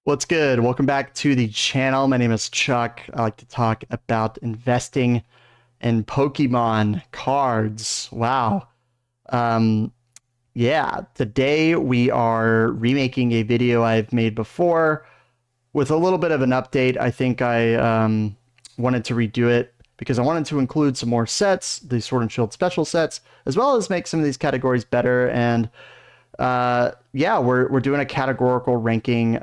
What's good? Welcome back to the channel. My name is Chuck. I like to talk about investing in Pokemon cards. Wow. Um, yeah, today we are remaking a video I've made before with a little bit of an update. I think I wanted to redo it because I wanted to include some more sets, the Sword and Shield special sets, as well as make some of these categories better. And yeah, we're doing a categorical ranking.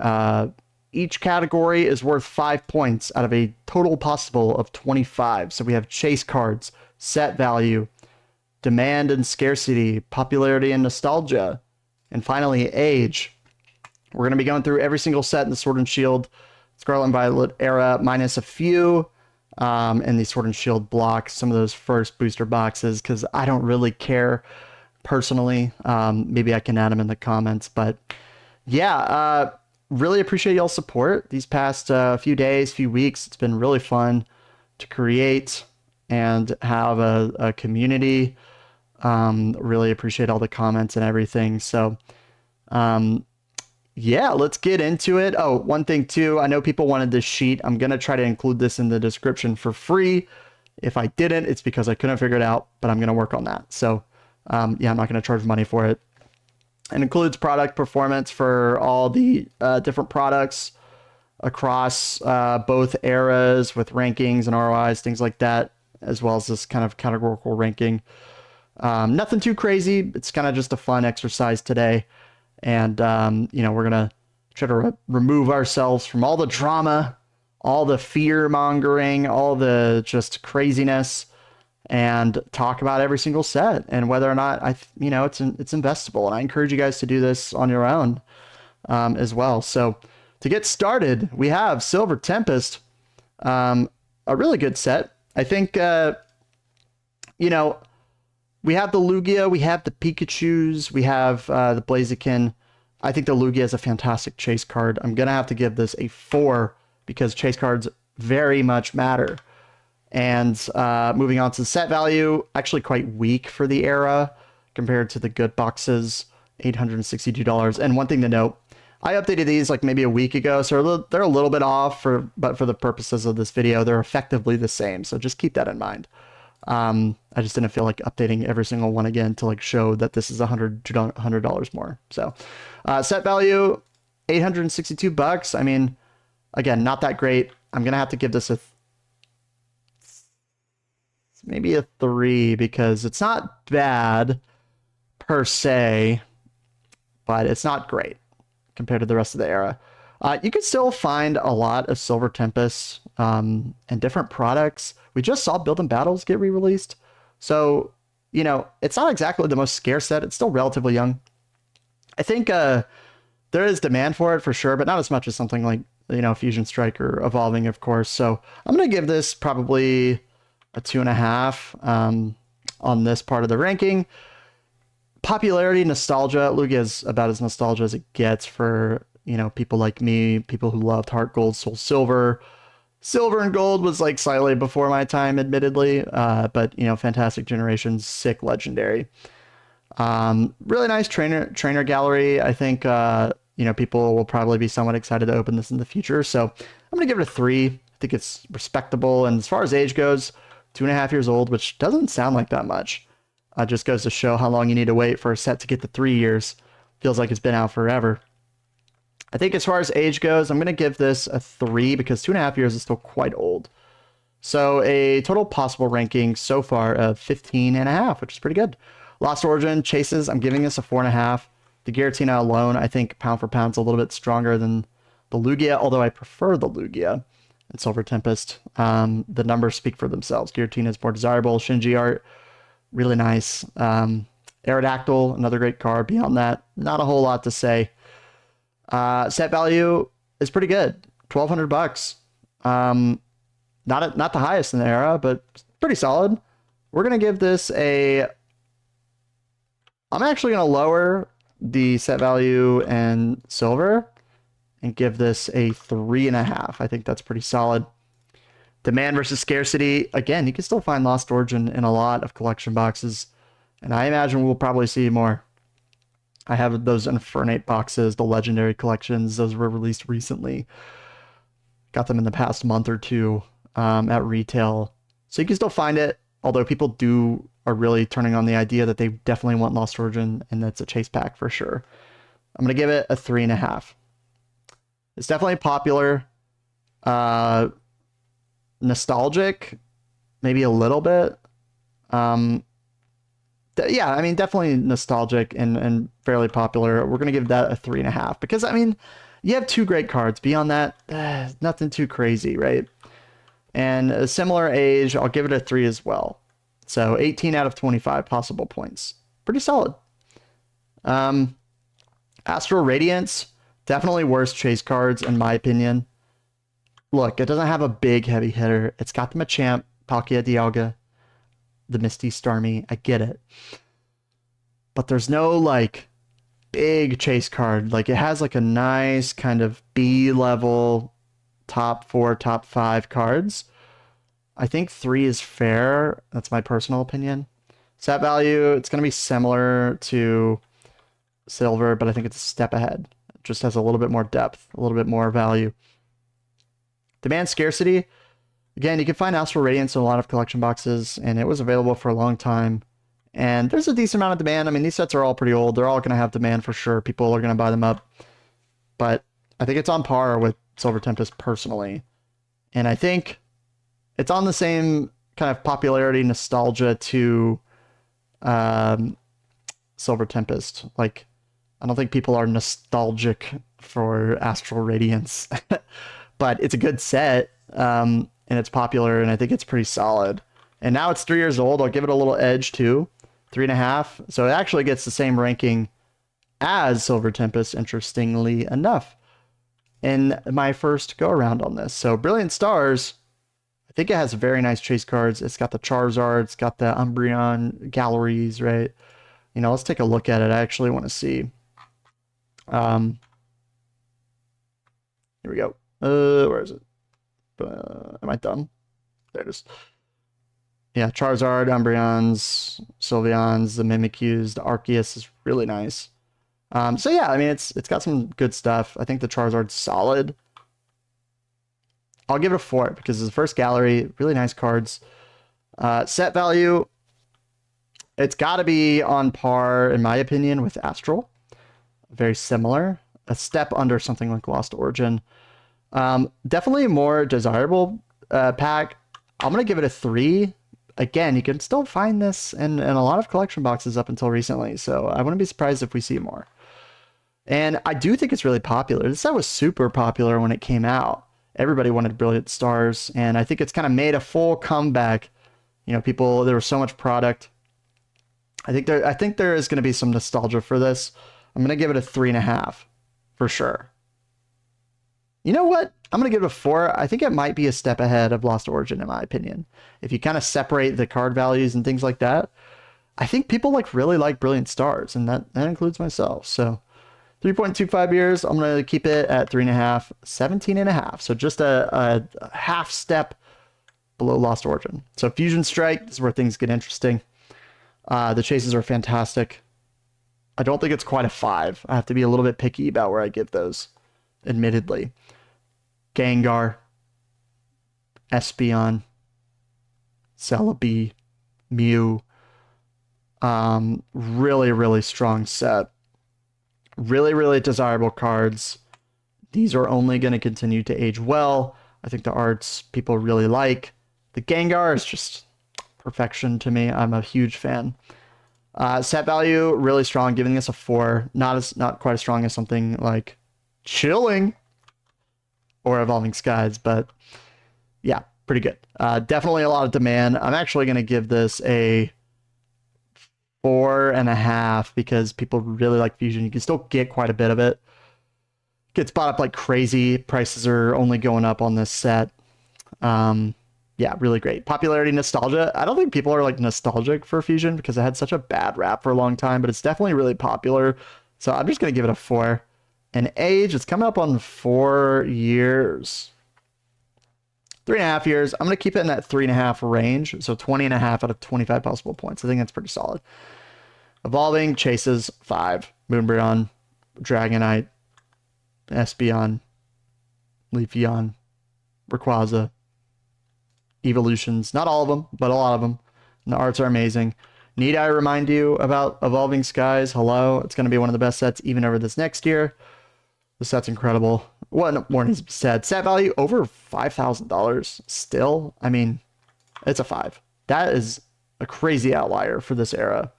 Each category is worth 5 points out of a total possible of 25. So we have chase cards, set value, demand and scarcity, popularity and nostalgia, and finally age. We're going to be going through every single set in the Sword and Shield Scarlet and Violet era, minus a few in the Sword and Shield block, some of those first booster boxes, because I don't really care personally. Maybe I can add them in the comments, but yeah, really appreciate y'all's support these past few days, few weeks. It's been really fun to create and have a community. Really appreciate all the comments and everything. So yeah, let's get into it. Oh, one thing too, I know people wanted this sheet. I'm going to try to include this in the description for free. If I didn't, it's because I couldn't figure it out, but I'm going to work on that. So yeah, I'm not going to charge money for it. It includes product performance for all the different products across both eras with rankings and ROIs, things like that, as well as this kind of categorical ranking. Nothing too crazy. It's kind of just a fun exercise today. And, you know, we're going to try to remove ourselves from all the drama, all the fear mongering, all the just craziness, and talk about every single set and whether or not it's investable. And I encourage you guys to do this on your own as well. So to get started, we have Silver Tempest, a really good set. I think you know, we have the Lugia, we have the Pikachus, we have the Blaziken. I think the Lugia is a fantastic chase card. I'm gonna have to give this a 4 because chase cards very much matter. And moving on to the set value, actually quite weak for the era compared to the good boxes, $862. And one thing to note, I updated these like maybe a week ago, so they're a little bit off, but for the purposes of this video, they're effectively the same. So just keep that in mind. I just didn't feel like updating every single one again to like show that this is $100 more. So set value, $862. I mean, again, not that great. I'm gonna have to give this maybe a 3 because it's not bad per se, but it's not great compared to the rest of the era. You can still find a lot of Silver Tempest and different products. We just saw Build and Battles get re-released. So, you know, it's not exactly the most scarce set. It's still relatively young. I think there is demand for it for sure, but not as much as something like, you know, Fusion Strike or Evolving, of course. So I'm going to give this probably a 2.5 on this part of the ranking. Popularity, nostalgia. Lugia is about as nostalgia as it gets for, you know, people like me, people who loved Heart Gold, Soul Silver. Silver and Gold was like slightly before my time, admittedly, but, you know, fantastic generations, sick legendary. Really nice trainer gallery. I think, you know, people will probably be somewhat excited to open this in the future. So I'm going to give it a 3. I think it's respectable. And as far as age goes, 2.5 years old, which doesn't sound like that much. Just goes to show how long you need to wait for a set to get to 3 years. Feels like it's been out forever. I think as far as age goes, I'm going to give this a 3 because 2.5 years is still quite old. So a total possible ranking so far of 15.5, which is pretty good. Lost Origin chases, I'm giving this a 4.5. The Giratina alone, I think pound for pound is a little bit stronger than the Lugia, although I prefer the Lugia and Silver Tempest. The numbers speak for themselves. Giratina is more desirable. Shinji art, really nice. Aerodactyl, another great card. Beyond that, not a whole lot to say. Set value is pretty good, $1,200. Not the highest in the era, but pretty solid. We're gonna give this a. I'm actually gonna lower the set value and silver and give this a 3.5. I think that's pretty solid. Demand versus scarcity. Again, you can still find Lost Origin in a lot of collection boxes, and I imagine we'll probably see more. I have those Infernate boxes, the Legendary collections. Those were released recently. Got them in the past month or two at retail. So you can still find it, although people are really turning on the idea that they definitely want Lost Origin, and that's a chase pack for sure. I'm going to give it a 3.5. It's definitely popular. Nostalgic, maybe a little bit. Yeah, I mean, definitely nostalgic and fairly popular. We're going to give that a 3.5 because, I mean, you have 2 great cards. Beyond that, nothing too crazy, right? And a similar age, I'll give it a 3 as well. So 18 out of 25 possible points. Pretty solid. Astral Radiance, definitely worst chase cards in my opinion. Look, it doesn't have a big heavy hitter. It's got the Machamp, Palkia Dialga, the Misty Starmie. I get it. But there's no like big chase card. Like it has like a nice kind of B level top 4, top 5 cards. I think 3 is fair. That's my personal opinion. Set value, it's going to be similar to Silver, but I think it's a step ahead. It just has a little bit more depth, a little bit more value. Demand scarcity. Again, you can find Astral Radiance in a lot of collection boxes, and it was available for a long time. And there's a decent amount of demand. I mean, these sets are all pretty old. They're all going to have demand for sure. People are going to buy them up. But I think it's on par with Silver Tempest personally. And I think it's on the same kind of popularity nostalgia to Silver Tempest. Like, I don't think people are nostalgic for Astral Radiance. But it's a good set. And it's popular, and I think it's pretty solid. And now it's 3 years old. I'll give it a little edge too, 3.5. So it actually gets the same ranking as Silver Tempest, interestingly enough, in my first go around on this. So Brilliant Stars, I think it has very nice chase cards. It's got the Charizard, it's got the Umbreon galleries, right? You know, let's take a look at it. I actually want to see. Here we go. Where is it? Am I done? There it is. Yeah, Charizard, Umbreons, Sylveons, the Mimikyus, the Arceus is really nice. So yeah, I mean, it's got some good stuff. I think the Charizard's solid. I'll give it a 4 because it's the first gallery. Really nice cards. Set value, it's got to be on par, in my opinion, with Astral. Very similar. A step under something like Lost Origin. Definitely a more desirable pack. I'm going to give it a 3. Again, you can still find this in a lot of collection boxes up until recently, so I wouldn't be surprised if we see more. And I do think it's really popular. This set was super popular when it came out. Everybody wanted Brilliant Stars, and I think it's kind of made a full comeback. You know, there was so much product. I think there is going to be some nostalgia for this. I'm going to give it a 3.5 for sure. You know what? I'm going to give it a 4. I think it might be a step ahead of Lost Origin, in my opinion. If you kind of separate the card values and things like that, I think people really like Brilliant Stars, and that includes myself. So 3.25 years, I'm going to keep it at 3.5, 17.5. So just a half step below Lost Origin. So Fusion Strike, this is where things get interesting. The chases are fantastic. I don't think it's quite a 5. I have to be a little bit picky about where I give those, admittedly. Gengar, Espeon, Celebi, Mew. Really, really strong set. Really, really desirable cards. These are only going to continue to age well. I think the arts people really like. The Gengar is just perfection to me. I'm a huge fan. Set value, really strong, giving us a 4. Not quite as strong as something like Chilling or Evolving Skies, but yeah, pretty good. Definitely a lot of demand. I'm actually going to give this a 4.5 because people really like Fusion. You can still get quite a bit of it. Gets bought up like crazy. Prices are only going up on this set. Yeah, really great. Popularity, nostalgia. I don't think people are like nostalgic for Fusion because it had such a bad rap for a long time, but it's definitely really popular. So I'm just going to give it a 4. And age, it's coming up on 4 years. 3.5 years. I'm going to keep it in that 3.5 range. So 20.5 out of 25 possible points. I think that's pretty solid. Evolving, chases, 5. Moonbreon, Dragonite, Espeon, Leafeon, Rayquaza, Evolutions. Not all of them, but a lot of them. And the arts are amazing. Need I remind you about Evolving Skies? Hello. It's going to be one of the best sets even over this next year. The set's incredible. What more needs to be said? Set value over $5,000 still. I mean, it's a 5. That is a crazy outlier for this era.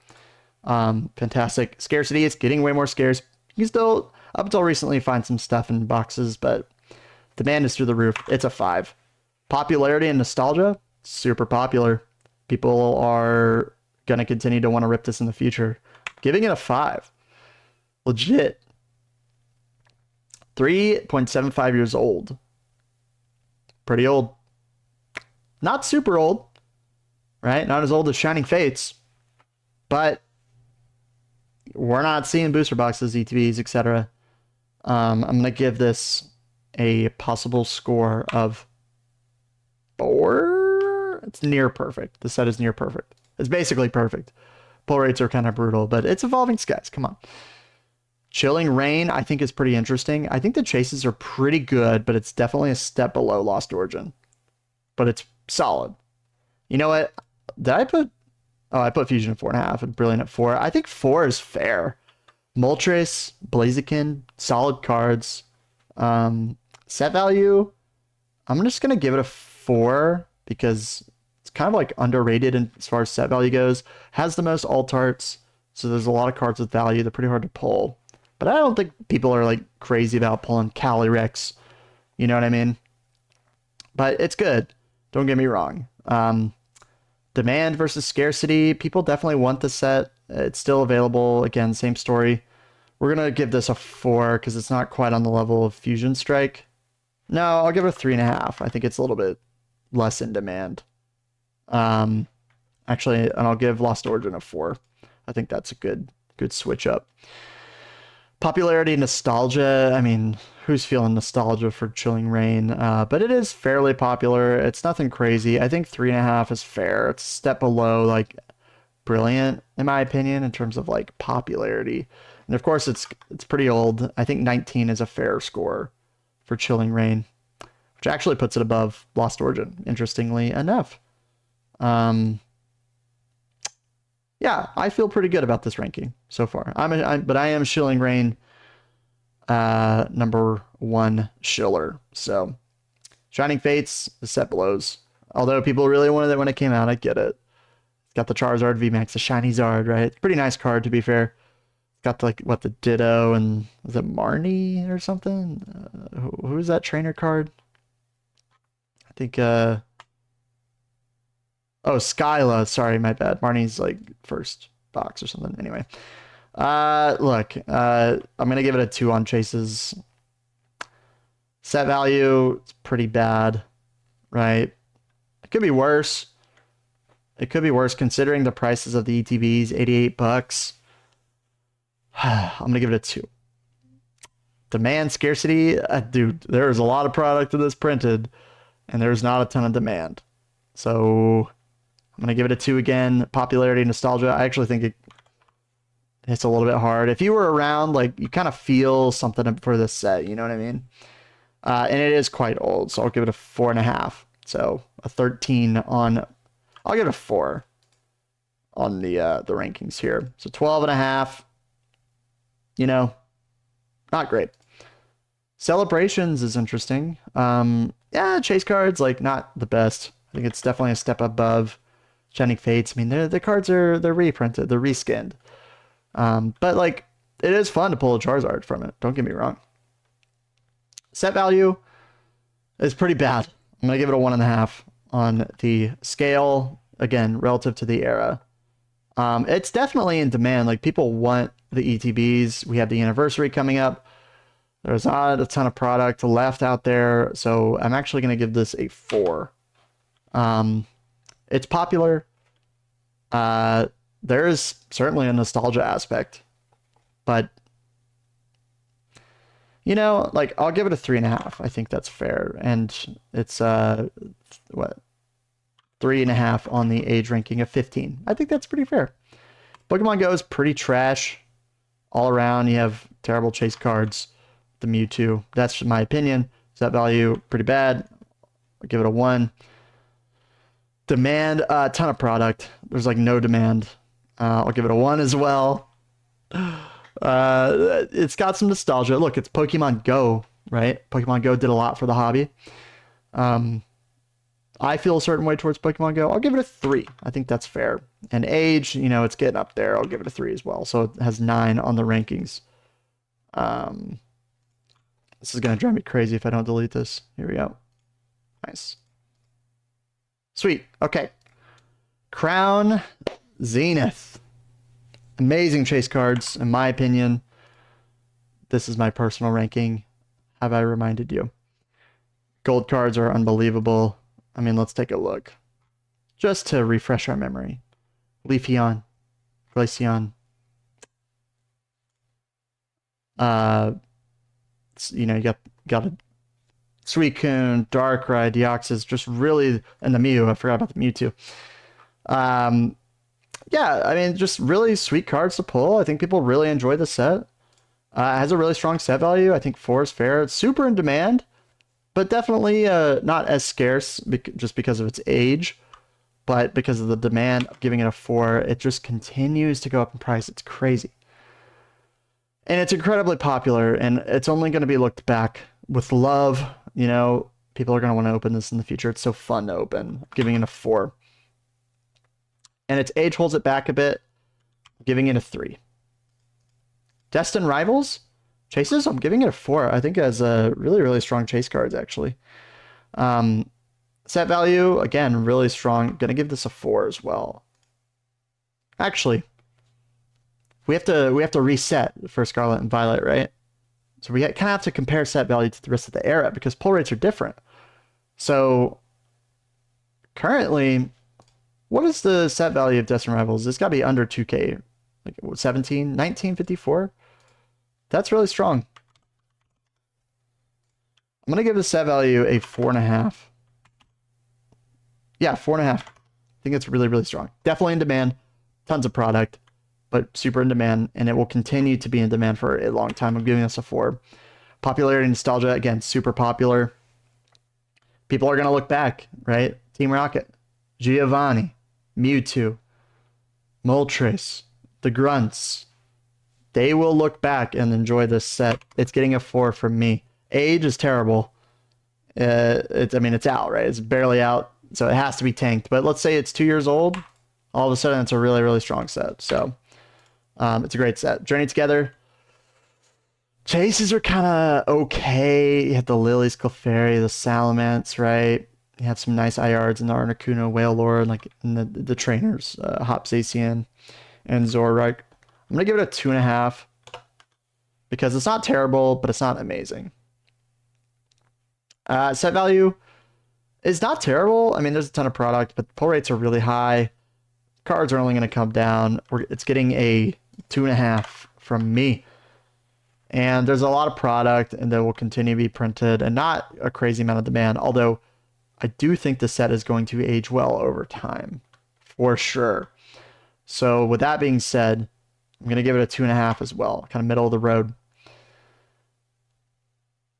Fantastic. Scarcity, it's getting way more scarce. You can still, up until recently, find some stuff in boxes, but demand is through the roof. It's a 5. Popularity and nostalgia, super popular. People are going to continue to want to rip this in the future. Giving it a 5. Legit. 3.75 years old. Pretty old. Not super old, right? Not as old as Shining Fates, but we're not seeing booster boxes, ETBs, etc. I'm going to give this a possible score of 4. It's near perfect. The set is near perfect. It's basically perfect. Pull rates are kind of brutal, but it's Evolving Skies. Come on. Chilling Rain, I think, is pretty interesting. I think the chases are pretty good, but it's definitely a step below Lost Origin. But it's solid. You know what? Did I put... Oh, I put Fusion at 4.5 and Brilliant at 4. I think 4 is fair. Moltres, Blaziken, solid cards. Set value, I'm just going to give it a 4 because it's kind of like underrated as far as set value goes. Has the most alt arts, so there's a lot of cards with value. They're pretty hard to pull. But I don't think people are like crazy about pulling Calyrex. You know what I mean? But it's good. Don't get me wrong. Demand versus scarcity. People definitely want the set. It's still available. Again, same story. We're going to give this a 4 because it's not quite on the level of Fusion Strike. No, I'll give it a 3.5. I think it's a little bit less in demand. Actually, and I'll give Lost Origin a 4. I think that's a good switch up. Popularity, nostalgia. I mean, who's feeling nostalgia for Chilling Rain? But it is fairly popular. It's nothing crazy. I think 3.5 is fair. It's a step below like Brilliant, in my opinion, in terms of like popularity. And of course, it's pretty old. I think 19 is a fair score for Chilling Rain, which actually puts it above Lost Origin, interestingly enough. Yeah, I feel pretty good about this ranking so far. But I am Chilling Rain number 1 Schiller. So Shining Fates, the set blows. Although people really wanted it when it came out, I get it. It's got the Charizard VMAX, the Shiny Zard, right? Pretty nice card, to be fair. It's got like the Ditto and is it Marnie or something? Who's that trainer card? I think oh, Skyla. Sorry, my bad. Marnie's like first box or something. Anyway. Look, I'm going to give it a 2 on chases. Set value, it's pretty bad, right? It could be worse. It could be worse considering the prices of the ETBs, $88. I'm going to give it a 2. Demand scarcity, dude, there's a lot of product of this printed, and there's not a ton of demand. So I'm going to give it a 2 again. Popularity, nostalgia, I actually think it's a little bit hard. If you were around, like, you kind of feel something for this set, you know what I mean? And it is quite old, so I'll give it a 4.5. So a 13 on... I'll give it a 4 on the rankings here. So 12.5. You know, not great. Celebrations is interesting. Yeah, chase cards, like, not the best. I think it's definitely a step above Shining Fates. I mean, the cards they're reprinted, they're reskinned. But like, it is fun to pull a Charizard from it. Don't get me wrong. Set value is pretty bad. I'm gonna give it a 1.5 on the scale. Again, relative to the era. It's definitely in demand. Like, people want the ETBs. We have the anniversary coming up. There's not a ton of product left out there, so I'm actually gonna give this a 4. It's popular. There is certainly a nostalgia aspect, but you know, like, I'll give it a 3.5. I think that's fair, and it's 3.5 on the age ranking of 15. I think that's pretty fair. Pokemon Go is pretty trash. All around, you have terrible chase cards. The Mewtwo. That's my opinion. Set value, pretty bad. I'll give it a 1. Demand, a ton of product. There's like no demand. I'll give it a 1 as well. It's got some nostalgia. Look, it's Pokemon Go, right? Pokemon Go did a lot for the hobby. I feel a certain way towards Pokemon Go. I'll give it a 3. I think that's fair. And age, you know, it's getting up there. I'll give it a 3 as well. So it has 9 on the rankings. This is going to drive me crazy if I don't delete this. Here we go. Nice. Sweet. Okay. Crown Zenith. Amazing chase cards, in my opinion. This is my personal ranking. Have I reminded you? Gold cards are unbelievable. I mean, let's take a look. Just to refresh our memory. Leafeon. Glaceon. You know, you got a Suicune, Darkrai, Deoxys, just really, and the Mew. I forgot about the Mewtwo. Yeah, I mean, just really sweet cards to pull. I think people really enjoy the set. It has a really strong set value. I think 4 is fair. It's super in demand, but definitely not as scarce just because of its age, but because of the demand. I'm giving it a 4. It just continues to go up in price. It's crazy. And it's incredibly popular, and it's only going to be looked back with love. You know, people are going to want to open this in the future. It's so fun to open. I'm giving it a 4. And its age holds it back a bit. I'm giving it a 3. Destined Rivals? Chases? I'm giving it a 4. I think it has a really, really strong chase cards, actually. Set value, again, really strong. Going to give this a 4 as well. Actually, we have to reset for Scarlet and Violet, right? So we kind of have to compare set value to the rest of the era because pull rates are different. So currently, what is the set value of Destined Rivals? It's got to be under 2K, like 17, 1954. That's really strong. I'm gonna give the set value a 4.5. Yeah, 4.5. I think it's really, really strong. Definitely in demand. Tons of product, but super in demand, and it will continue to be in demand for a long time. I'm giving this a 4. Popularity and nostalgia, again, super popular. People are going to look back, right? Team Rocket, Giovanni, Mewtwo, Moltres, the Grunts. They will look back and enjoy this set. It's getting a 4 from me. Age is terrible. I mean, it's out, right? It's barely out, so it has to be tanked. But let's say it's 2 years old. All of a sudden, it's a really, really strong set. So it's a great set. Journey Together. Chases are kind of okay. You have the Lilies, Clefairy, the Salamence, right? You have some nice IRs in the Articuno, Wailord, like in the trainers, Hopzacian and Zoroark. I'm going to give it a 2.5 because it's not terrible, but it's not amazing. Set value is not terrible. I mean, there's a ton of product, but pull rates are really high. Cards are only going to come down. It's getting a 2.5 from me. And there's a lot of product, and that will continue to be printed, and not a crazy amount of demand. Although, I do think the set is going to age well over time, for sure. So, with that being said, I'm going to give it a 2.5 as well, kind of middle of the road.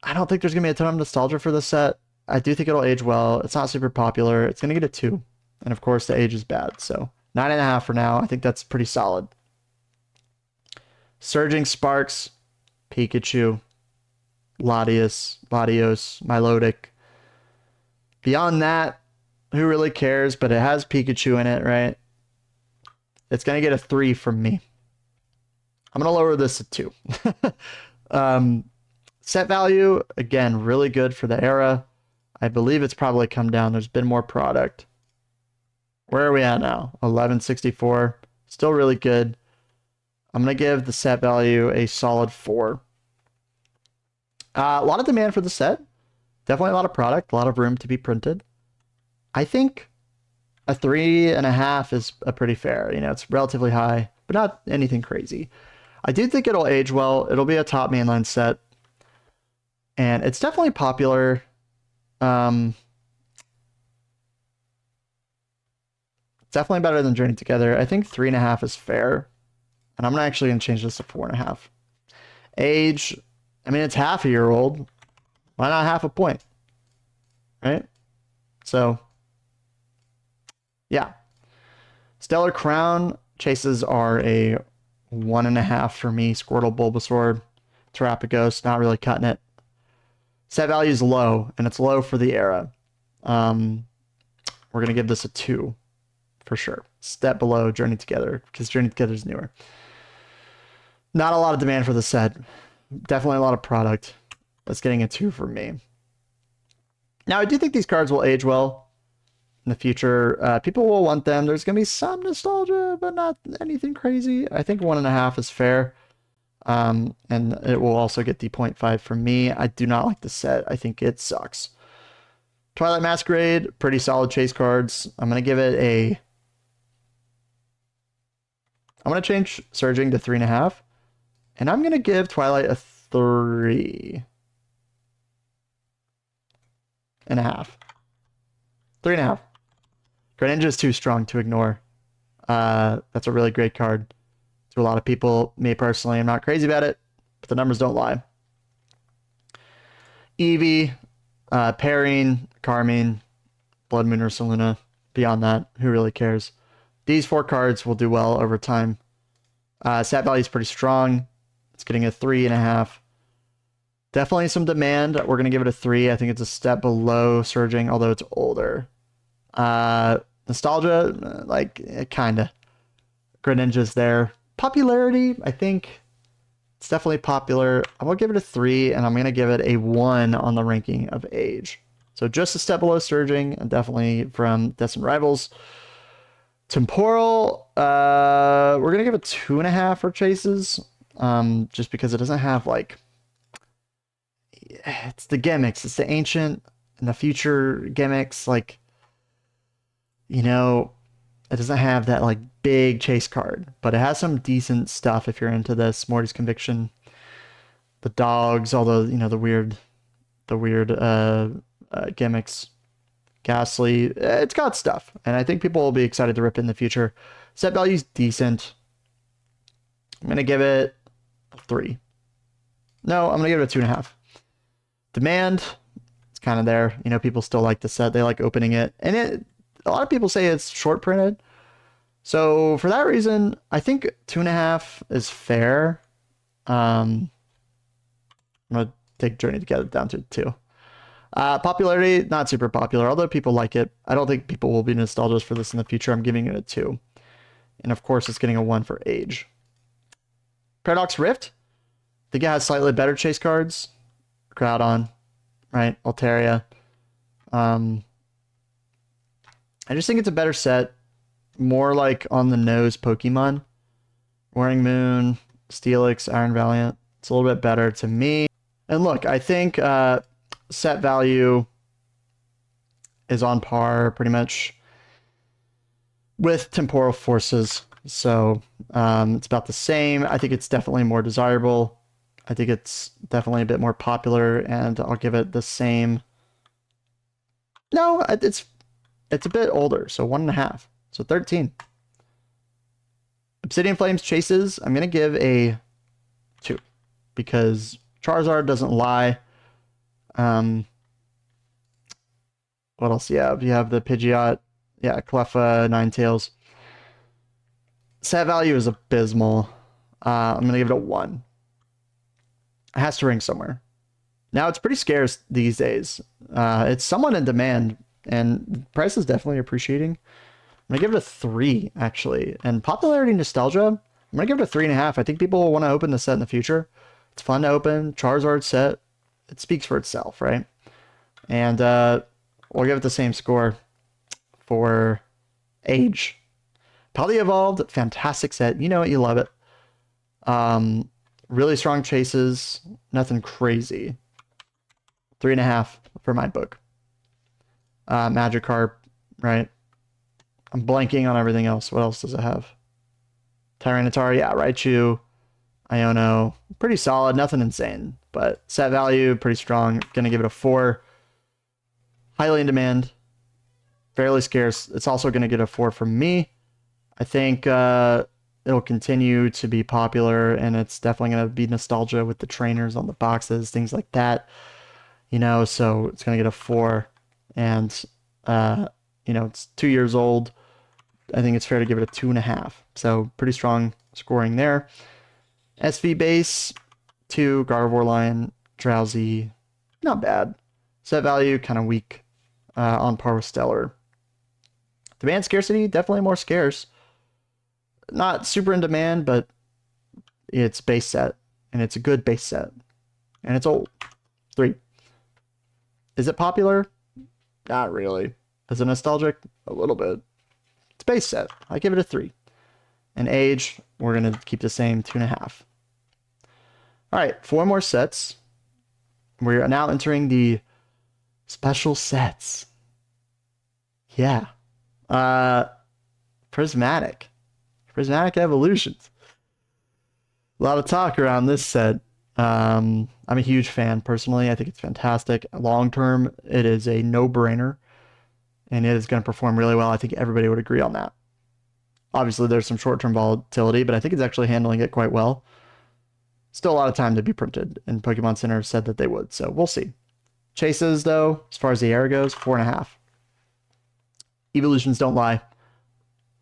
I don't think there's going to be a ton of nostalgia for this set. I do think it'll age well. It's not super popular. It's going to get a 2. And of course, the age is bad. So 9.5 for now. I think that's pretty solid. Surging Sparks, Pikachu, Latios, Milotic. Beyond that, who really cares? But it has Pikachu in it, right? It's going to get a 3 from me. I'm going to lower this to 2. Set value, again, really good for the era. I believe it's probably come down. There's been more product. Where are we at now? 1164. Still really good. I'm going to give the set value a solid 4. A lot of demand for the set. Definitely a lot of product. A lot of room to be printed. I think a 3.5 is a pretty fair. You know, it's relatively high, but not anything crazy. I do think it'll age well. It'll be a top mainline set. And it's definitely popular. It's definitely better than Journey Together. I think 3.5 is fair. And I'm actually going to change this to 4.5. Age, I mean, it's half a year old. Why not half a point? Right? So, yeah. Stellar Crown chases are a 1.5 for me. Squirtle, Bulbasaur, Terrapagos, not really cutting it. Set value is low, and it's low for the era. We're going to give this a 2 for sure. Step below Journey Together, because Journey Together is newer. Not a lot of demand for the set. Definitely a lot of product. That's getting a 2 for me. Now, I do think these cards will age well in the future. People will want them. There's going to be some nostalgia, but not anything crazy. I think 1.5 is fair. And it will also get the 0.5 from me. I do not like the set. I think it sucks. Twilight Masquerade, pretty solid chase cards. I'm going to give it a... I'm going to change Surging to 3.5. And I'm going to give Twilight a 3.5. 3.5. Greninja is too strong to ignore. That's a really great card to a lot of people. Me personally, I'm not crazy about it, but the numbers don't lie. Eevee, Pairing, Carmine, Blood Moon or Saluna. Beyond that, who really cares? These 4 cards will do well over time. Stat value is pretty strong. It's getting a 3.5. Definitely some demand. We're going to give it a 3. I think it's a step below Surging, although it's older. Nostalgia, like, kind of. Greninja's there. Popularity, I think it's definitely popular. I'm going to give it a 3, and I'm going to give it a 1 on the ranking of age. So just a step below Surging, and definitely from Destined Rivals. Temporal, we're going to give it 2.5 for chases, just because it doesn't have, like... It's the gimmicks. It's the ancient and the future gimmicks. Like, you know, it doesn't have that like big chase card, but it has some decent stuff if you're into this. Morty's Conviction, the dogs, although you know the weird gimmicks. Ghastly, it's got stuff, and I think people will be excited to rip in the future. Set value's decent. I'm gonna give it a 3. No, I'm gonna give it a 2.5. Demand, it's kind of there. You know, people still like the set. They like opening it. And a lot of people say it's short printed. So for that reason, I think 2.5 is fair. I'm going to take Journey Together down to 2. Popularity, not super popular, although people like it. I don't think people will be nostalgic for this in the future. I'm giving it a 2. And of course, it's getting a 1 for age. Paradox Rift, I think it has slightly better chase cards. Groudon, right? Altaria. I just think it's a better set. More like on the nose Pokemon. Warring Moon, Steelix, Iron Valiant. It's a little bit better to me. And look, I think set value is on par pretty much with Temporal Forces. So it's about the same. I think it's definitely more desirable. I think it's definitely a bit more popular, and I'll give it the same. No, it's a bit older, so 1.5. So 13. Obsidian Flames chases, I'm going to give a 2. Because Charizard doesn't lie. What else do you have? You have the Pidgeot. Yeah, Cleffa, Ninetales. Set value is abysmal. I'm going to give it a 1. It has to ring somewhere. Now it's pretty scarce these days. It's somewhat in demand, and the price is definitely appreciating. I'm gonna give it a 3 actually. And popularity nostalgia, I'm gonna give it a 3.5. I think people will want to open the set in the future. It's fun to open. Charizard set, it speaks for itself, right? And we'll give it the same score for age. Paldea Evolved, fantastic set. You know it, you love it. Really strong chases, nothing crazy. 3.5 for my book. Magikarp, right? I'm blanking on everything else. What else does it have? Tyranitar, yeah, Raichu, Iono, pretty solid, nothing insane, but set value, pretty strong. Gonna give it a 4. Highly in demand, fairly scarce. It's also gonna get a 4 from me. I think it'll continue to be popular, and it's definitely going to be nostalgia with the trainers on the boxes, things like that. You know, so it's going to get a 4. And, you know, it's 2 years old. I think it's fair to give it a 2.5. So pretty strong scoring there. SV base, 2, Gardevoir Lion, Drowsy, not bad. Set value, kind of weak, on par with Stellar. Demand scarcity, definitely more scarce. Not super in demand, but it's base set, and it's a good base set, and it's old. 3. Is it popular? Not really. Is it nostalgic? A little bit. It's base set. I give it a 3. And age, we're going to keep the same, 2.5. All right, 4 more sets. We're now entering the special sets. Yeah. Prismatic Evolutions. A lot of talk around this set. I'm a huge fan personally. I think it's fantastic. Long term, it is a no-brainer, and it is going to perform really well. I think everybody would agree on that. Obviously, there's some short-term volatility, but I think it's actually handling it quite well. Still a lot of time to be printed, and Pokemon Center said that they would, so we'll see. Chases, though, as far as the era goes, 4.5. Evolutions don't lie.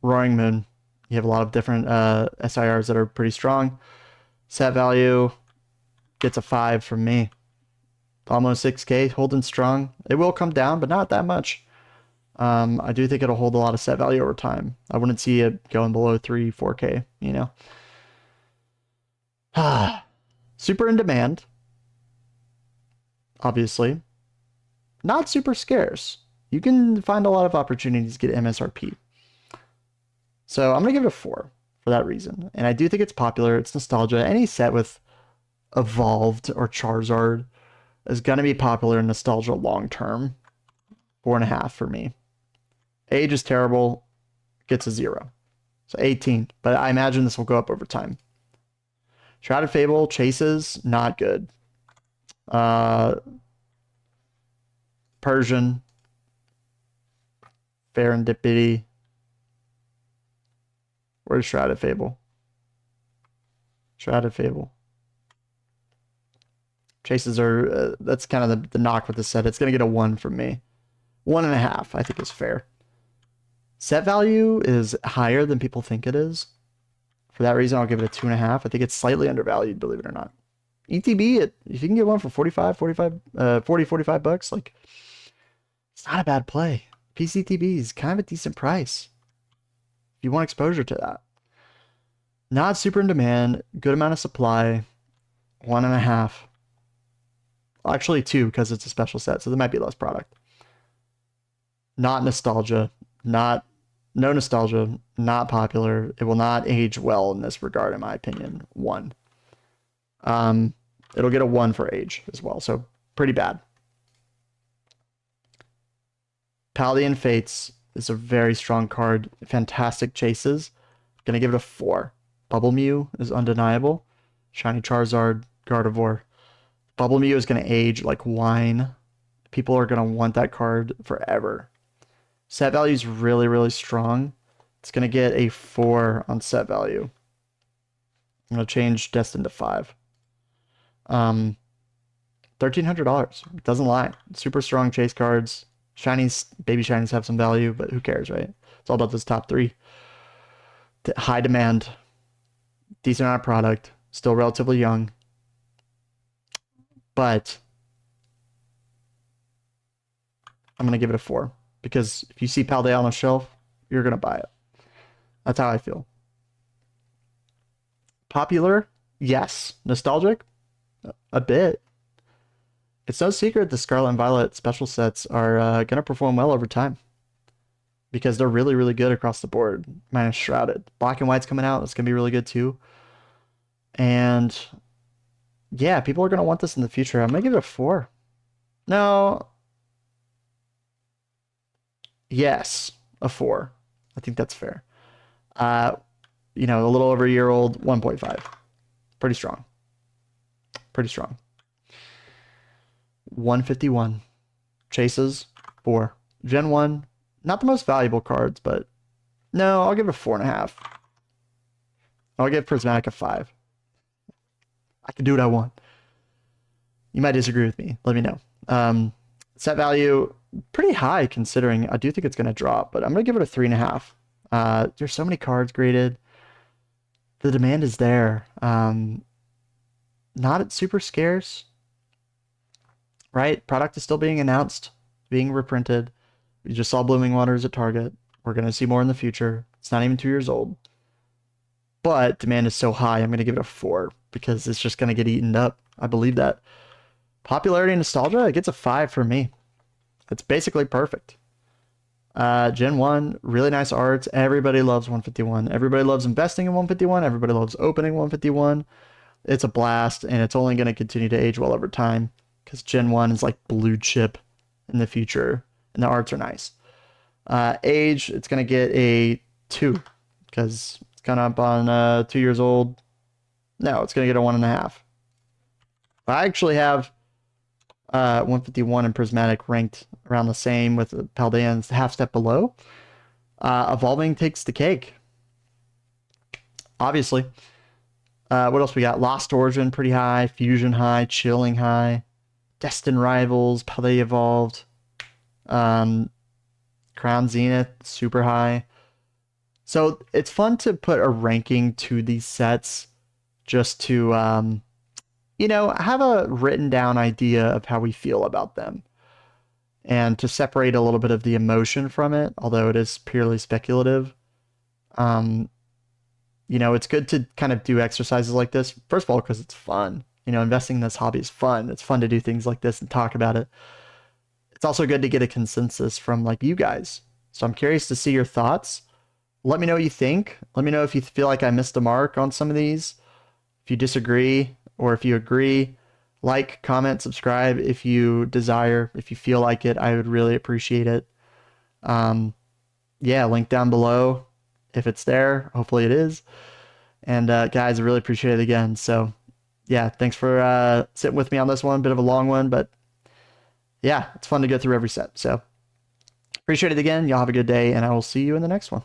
Roaring Moon. You have a lot of different SIRs that are pretty strong. Set value gets a 5 from me. Almost 6K, holding strong. It will come down, but not that much. I do think it'll hold a lot of set value over time. I wouldn't see it going below 3, 4K, you know. Super in demand. Obviously. Not super scarce. You can find a lot of opportunities to get MSRP. So I'm going to give it a 4 for that reason. And I do think it's popular. It's nostalgia. Any set with Evolved or Charizard is going to be popular in nostalgia long term. 4.5 for me. Age is terrible. Gets a 0. So 18. But I imagine this will go up over time. Shrouded Fable, Chases, not good. Persian. Serendipity. Where's Shrouded Fable? Shrouded Fable. Chases are, that's kind of the knock with the set. It's going to get a 1 from me. 1.5, I think is fair. Set value is higher than people think it is. For that reason, I'll give it a 2.5. I think it's slightly undervalued, believe it or not. ETB, if you can get one for 45 bucks, like, it's not a bad play. PCTB is kind of a decent price. If you want exposure to that. Not super in demand, good amount of supply, 1.5. Actually 2 because it's a special set, so there might be less product. Not nostalgia, no nostalgia, not popular. It will not age well in this regard, in my opinion. 1. It'll get a 1 for age as well, so pretty bad. Paldean Fates is a very strong card. Fantastic chases. Gonna give it a 4. Bubble Mew is undeniable. Shiny Charizard, Gardevoir. Bubble Mew is gonna age like wine. People are gonna want that card forever. Set value is really, really strong. It's gonna get a 4 on set value. I'm gonna change Destined to 5. $1,300. Doesn't lie. Super strong chase cards. Shinies, baby shinies have some value, but who cares, right? It's all about those top 3. High demand, decent amount of product, still relatively young. But I'm going to give it a 4 because if you see Paldea on a shelf, you're going to buy it. That's how I feel. Popular? Yes. Nostalgic? A bit. It's no secret the Scarlet and Violet special sets are going to perform well over time because they're really, really good across the board, minus Shrouded. Black and White's coming out. It's going to be really good too. And yeah, people are going to want this in the future. I'm going to give it a 4. No. Yes, a 4. I think that's fair. You know, a little over a year old, 1.5. Pretty strong. Pretty strong. 151. Chases, 4. Gen 1, not the most valuable cards, but no, I'll give it a 4.5. I'll give Prismatic a 5. I can do what I want. You might disagree with me. Let me know. Set value, pretty high considering I do think it's going to drop, but I'm going to give it a 3.5. There's so many cards graded. The demand is there. Not super scarce, right? Product is still being announced, being reprinted. We just saw Blooming Waters at Target. We're going to see more in the future. It's not even 2 years old. But demand is so high, I'm going to give it a 4 because it's just going to get eaten up. I believe that. Popularity and nostalgia, it gets a 5 for me. It's basically perfect. Gen 1, really nice arts. Everybody loves 151. Everybody loves investing in 151. Everybody loves opening 151. It's a blast, and it's only going to continue to age well over time because Gen 1 is like blue chip in the future, and the arts are nice. Age, it's going to get a 2 because it's kind of up on 2 years old. No, it's going to get a 1.5. I actually have 151 and Prismatic ranked around the same with Paldean's half step below. Evolving takes the cake. Obviously. What else we got? Lost Origin pretty high, Fusion high, Chilling high, Destined Rivals, Paldea Evolved, Crown Zenith super high. So it's fun to put a ranking to these sets just to have a written down idea of how we feel about them and to separate a little bit of the emotion from it, although it is purely speculative. It's good to kind of do exercises like this. First of all, because it's fun. Investing in this hobby is fun. It's fun to do things like this and talk about it. It's also good to get a consensus from like you guys. So I'm curious to see your thoughts. Let me know what you think. Let me know if you feel like I missed a mark on some of these. If you disagree or if you agree, like, comment, subscribe if you desire. If you feel like it, I would really appreciate it. Link down below if it's there. Hopefully it is. And guys, I really appreciate it again. So yeah, thanks for sitting with me on this one. Bit of a long one, but yeah, it's fun to go through every set. So appreciate it again. Y'all have a good day, and I will see you in the next one.